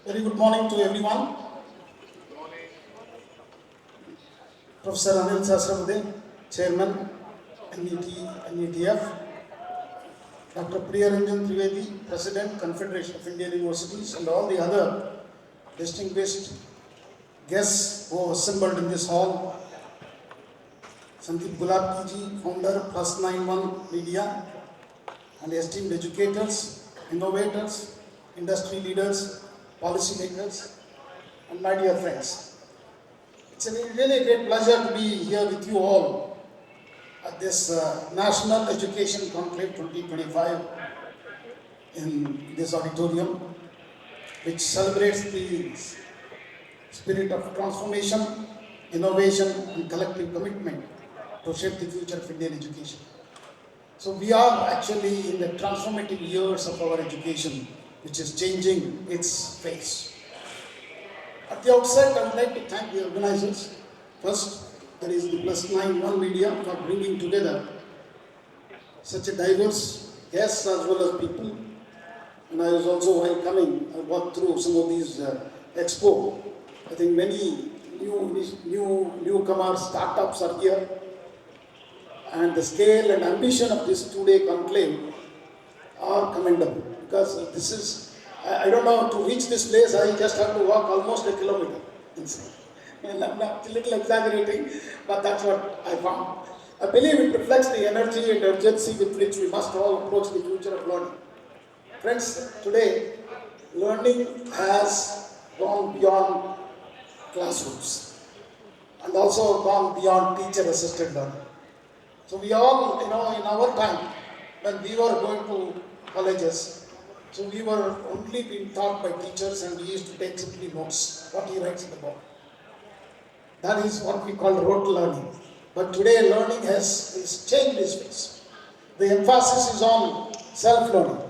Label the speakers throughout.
Speaker 1: Very good morning to everyone. Professor Anil Sasramuddin, Chairman, NETF. Dr. Priyaranjan Trivedi, President, Confederation of Indian Universities, and all the other distinguished guests who are assembled in this hall. Sandeep Gulabji, founder, +91 Media, and esteemed educators, innovators, industry leaders, policymakers, and my dear friends. It's a really great pleasure to be here with you all at this National Education Conclave 2025 in this auditorium, which celebrates the spirit of transformation, innovation, and collective commitment to shape the future of Indian education. So we are actually in the transformative years of our education, which is changing its face. At the outset, I would like to thank the organizers. First, there is the +91 Media for bringing together such a diverse guests as well as people. And I was also, while coming, I walked through some of these expo. I think many newcomer startups are here. And the scale and ambition of this two-day conclave are commendable. Because this is, I don't know, to reach this place, I just have to walk almost a kilometer inside. And I'm not a little exaggerating, but that's what I found. I believe it reflects the energy and urgency with which we must all approach the future of learning. Friends, today, learning has gone beyond classrooms and also gone beyond teacher-assisted learning. So we all, in our time, when we were going to colleges, so we were only being taught by teachers and we used to take simply notes, what he writes in the book. That is what we call rote learning. But today learning has changed its face. The emphasis is on self-learning.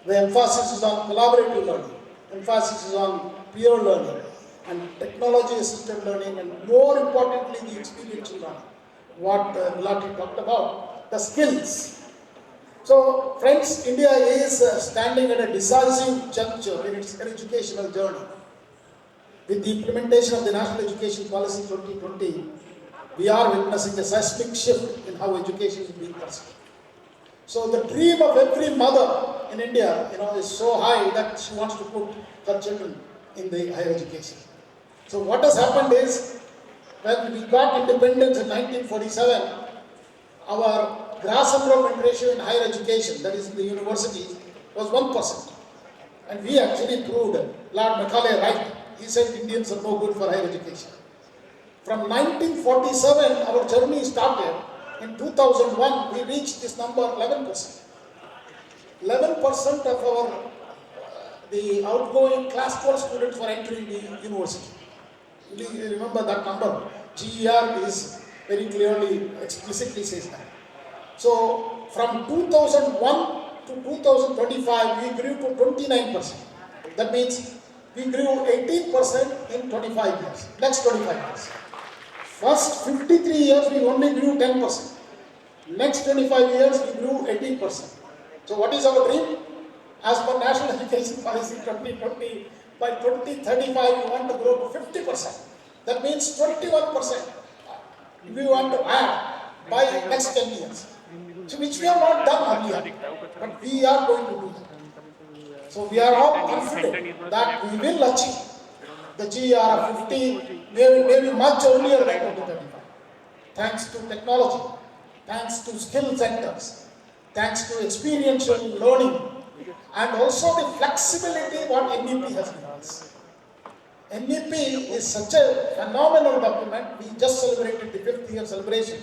Speaker 1: The emphasis is on collaborative learning. Emphasis is on peer learning and technology-assisted learning, and more importantly, the experiential learning. What Gulati talked about, the skills. So, friends, India is standing at a decisive juncture in its educational journey. With the implementation of the National Education Policy 2020, we are witnessing a seismic shift in how education is being pursued. So, the dream of every mother in India, is so high that she wants to put her children in the higher education. So, what has happened is, when we got independence in 1947, our gross enrollment ratio in higher education, that is in the universities, was 1%. And we actually proved Lord Macaulay right. He said Indians are no good for higher education. From 1947, our journey started. In 2001, we reached this number 11%. 11% of the outgoing class 12 students were entering the university. You remember that number? GER is very clearly, explicitly says that. So, from 2001 to 2025, we grew to 29%. That means we grew 18% in 25 years, next 25 years. First 53 years, we only grew 10%. Next 25 years, we grew 18%. So, what is our dream? As per National Education Policy 2020, by 2035, we want to grow to 50%. That means 21%. We want to add by next 10 years. So which we have not done earlier, but we are going to do that. So we are all confident that we will achieve the GER of 50, maybe much earlier than 2035. Thanks to technology, thanks to skill centers, thanks to experiential learning, and also the flexibility what NEP has given us. NEP is such a phenomenal document. We just celebrated the 5th year celebration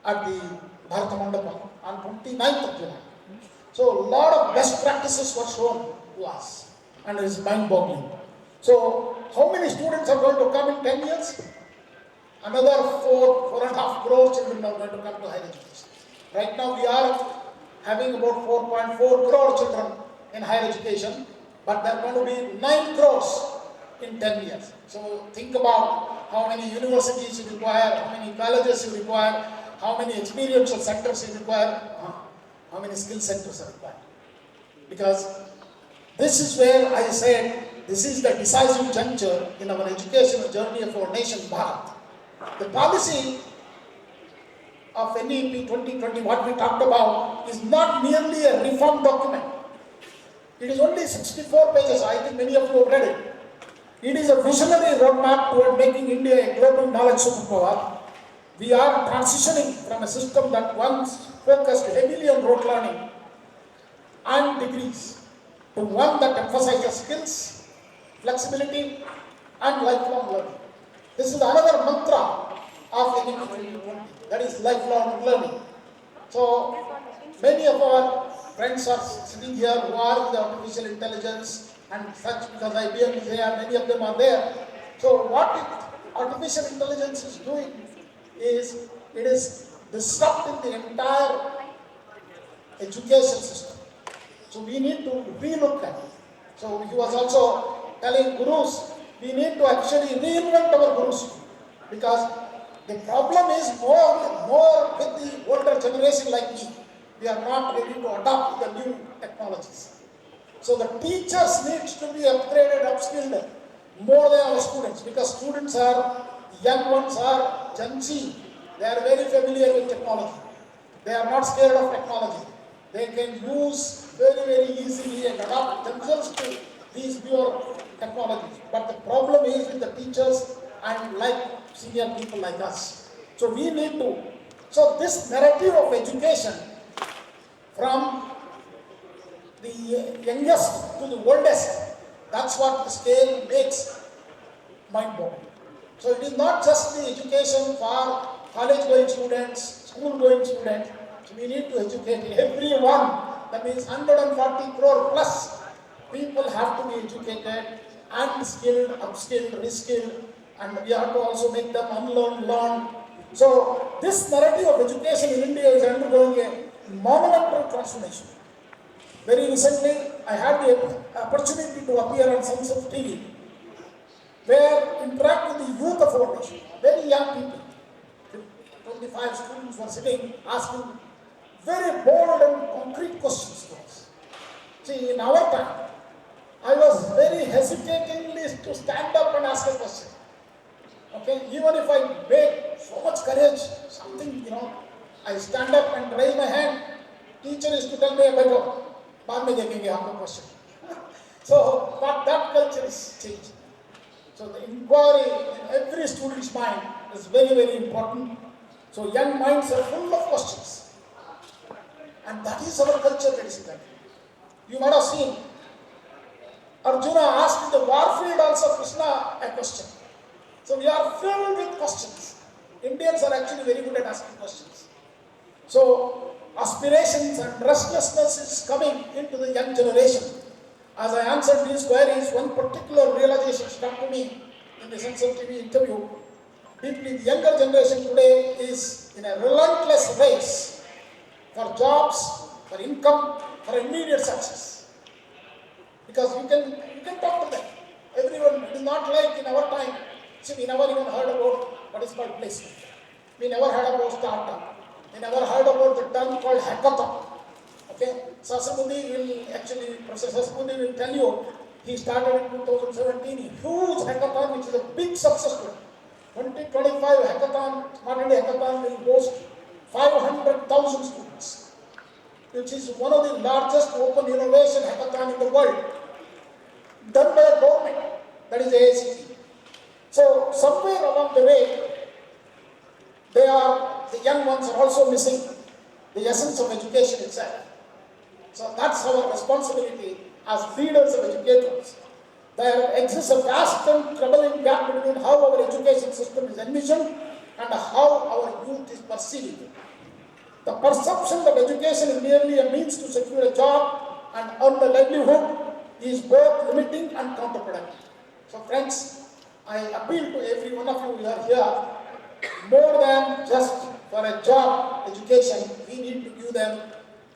Speaker 1: at the Bharata Mandapam on 29th of July. So a lot of best practices were shown to us, and it is mind-boggling. So how many students are going to come in 10 years? Another 4.5 crore children are going to come to higher education. Right now we are having about 4.4 crore children in higher education, but there are going to be 9 crores in 10 years. So think about how many universities you require, how many colleges you require, how many experiential centers you require, how many skill centers are required. Because this is where I said this is the decisive juncture in our educational journey of our nation, Bharat. The policy of NEP 2020, what we talked about, is not merely a reform document. It is only 64 pages. I think many of you have read it. It is a visionary roadmap toward making India a global knowledge superpower. We are transitioning from a system that once focused heavily on rote learning and degrees to one that emphasizes skills, flexibility, and lifelong learning. This is another mantra of NEP 2020, that is lifelong learning. So, many of our friends are sitting here who are in the artificial intelligence and such, because IBM is there, many of them are there. So, what artificial intelligence is doing is, it is disrupting the entire education system. So we need to relook at it. So he was also telling gurus, we need to actually reinvent our gurus, because the problem is more with the older generation like me. We are not ready to adopt the new technologies. So the teachers need to be upgraded, upskilled more than our students, because students are, young ones are Gen Z. They are very familiar with technology. They are not scared of technology. They can use very easily and adapt themselves to these newer technologies. But the problem is with the teachers and like senior people like us. So we need to, so this narrative of education from the youngest to the oldest, that's what the scale makes mind-boggling. So it is not just the education for college-going students, school-going students. So we need to educate everyone. That means 140 crore plus people have to be educated and skilled, upskilled, reskilled, and we have to also make them unlearn, learn. So this narrative of education in India is undergoing a monumental transformation. Very recently, I had the opportunity to appear on Sons of TV, where I interact with the youth of our nation, very young people. 25 students were sitting, asking very bold and concrete questions to us. See, in our time, I was very hesitatingly to stand up and ask a question. Okay, even if I made so much courage, something, I stand up and raise my hand. Teacher is to tell me, "Beto, baad mein dekhenge aapka question." So, but that culture is changing. So the inquiry in every student's mind is very important. So young minds are full of questions. And that is our culture, ladies and gentlemen. You might have seen Arjuna asked in the warfield also Krishna a question. So we are filled with questions. Indians are actually very good at asking questions. So aspirations and restlessness is coming into the young generation. As I answered these queries, one particular realization struck to me in the Sons of TV interview. Deeply, the younger generation today is in a relentless race for jobs, for income, for immediate success. Because you can talk to them. Everyone, it is not like in our time. See, we never even heard about what is called placement. We never heard about startup. We never heard about the term called hackathon. Okay, Sasamudi will actually, Professor Sasamudi will tell you, he started in 2017, a huge hackathon, which is a big success story. 2025 hackathon, Smart India hackathon will host 500,000 students, which is one of the largest open innovation hackathon in the world, done by a government, that is AICTE. So somewhere along the way, the young ones are also missing the essence of education itself. So that's our responsibility as leaders of educators. There exists a vast and troubling gap between how our education system is envisioned and how our youth is perceiving it. The perception that education is merely a means to secure a job and earn a livelihood is both limiting and counterproductive. So friends, I appeal to every one of you who are here, more than just for a job education, we need to give them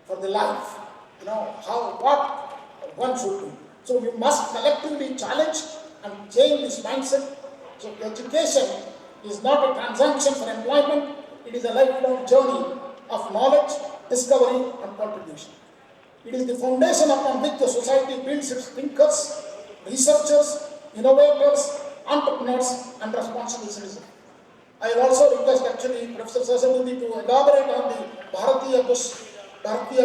Speaker 1: for the life. What one should do. So we must collectively challenge and change this mindset. So education is not a transaction for employment, it is a lifelong journey of knowledge, discovery and contribution. It is the foundation upon which the society builds its thinkers, researchers, innovators, entrepreneurs, and responsible citizens. I will also request actually Professor Sitharam to elaborate on the Bharatiya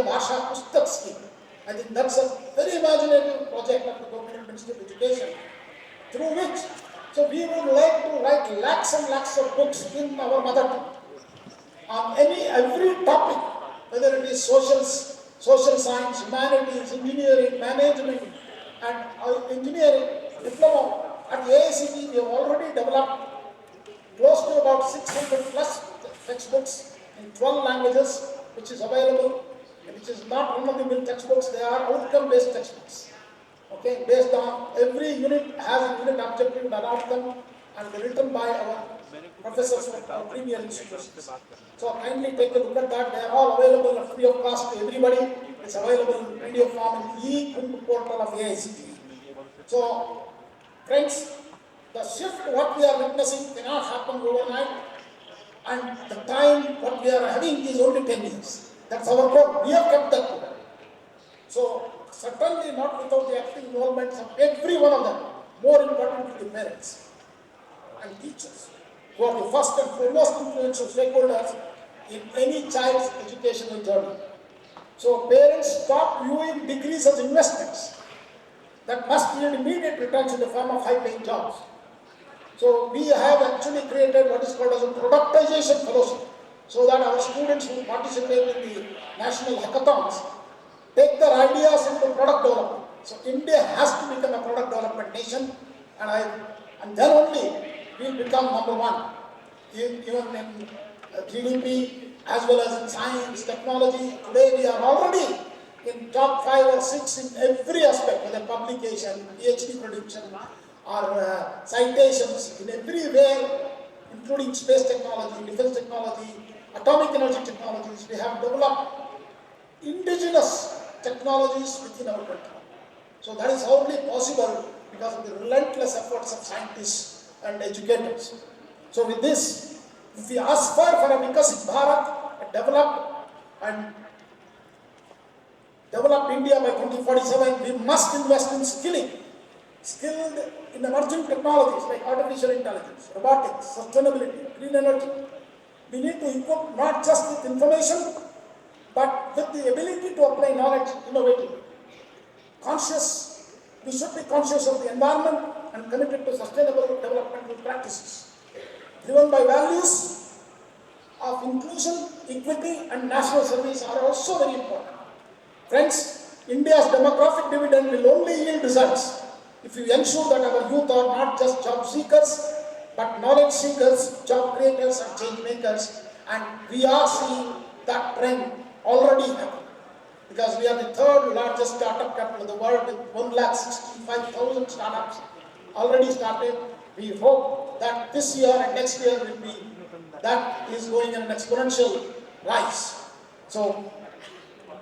Speaker 1: Bhasha Pustak scheme. I think that's a very imaginative project of the Government Ministry of Education, through which, so we would like to write lakhs and lakhs of books in our mother tongue on every topic, whether it is social science, humanities, engineering, management, and engineering diploma. At the AICTE, we have already developed close to about 600 plus textbooks in 12 languages, which is available, which is not run-of-the-mill textbooks, they are outcome-based textbooks. Okay, based on every unit has a unit objective and an outcome, and written by our professors from our premier institutions. So kindly take a look at that. They are all available at free of cost to everybody. It's available in PDF form in e-Kund portal of AICTE. So, friends, the shift what we are witnessing cannot happen overnight, and the time what we are having is only 10 years. That's our goal. We have kept that goal. So, certainly not without the active involvement of every one of them, more importantly the parents and teachers, who are the first and foremost influential stakeholders in any child's educational journey. So parents stop viewing degrees as investments that must yield immediate returns in the form of high-paying jobs. So we have actually created what is called as a productization fellowship, so that our students who participate in the national hackathons take their ideas into product development. So India has to become a product development nation, and then only we will become number one, even in GDP as well as in science, technology. Today we are already in top 5 or 6 in every aspect, whether publication, PhD production, or citations in everywhere, including space technology, defense technology, atomic energy technologies. We have developed indigenous technologies within our country. So that is only possible because of the relentless efforts of scientists and educators. So with this, if we aspire for a Vikasit Bharat, a developed India by 2047, we must invest in skilled in emerging technologies like artificial intelligence, robotics, sustainability, green energy. We need to equip not just with information, but with the ability to apply knowledge innovatively. We should be conscious of the environment and committed to sustainable developmental practices, driven by values of inclusion, equity, and national service are also very important. Friends, India's demographic dividend will only yield results if we ensure that our youth are not just job seekers, but knowledge seekers, job creators, and change makers. And we are seeing that trend already happening, because we are the third largest startup capital of the world with 1,65,000 startups already started. We hope that this year and next year will be, that is going in an exponential rise. So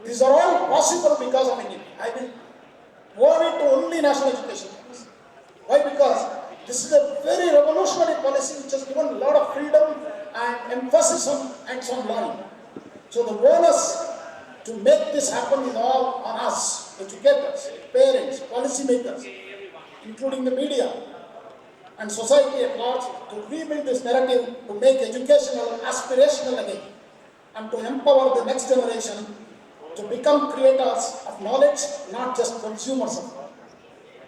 Speaker 1: these are all possible because of India. I will owe it to only national education policy. Why? Because this is a very revolutionary policy which has given a lot of freedom and emphasis on hands-on learning. So the bonus to make this happen is all on us, educators, parents, policymakers, including the media and society at large, to rebuild this narrative, to make educational aspirational again, and to empower the next generation to become creators of knowledge, not just consumers of knowledge.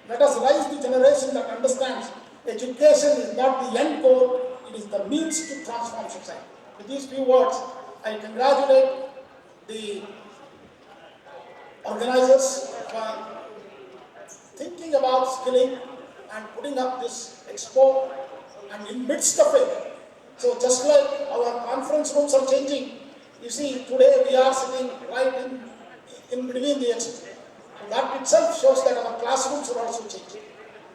Speaker 1: Let us raise the generation that understands education is not the end goal, it is the means to transform society. With these few words, I congratulate the organizers for thinking about skilling and putting up this expo, and in midst of it. So just like our conference rooms are changing, you see today we are sitting right in between the expo. So that itself shows that our classrooms are also changing.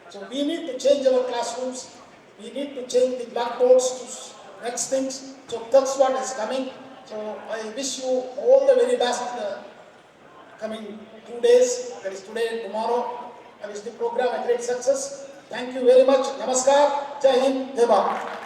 Speaker 1: So we need to change our classrooms, we need to change the blackboards to next things. So that's what is coming. So I wish you all the very best in the coming 2 days, that is today and tomorrow. I wish the program a great success. Thank you very much. Namaskar. Jai Hind. Jai Bharat.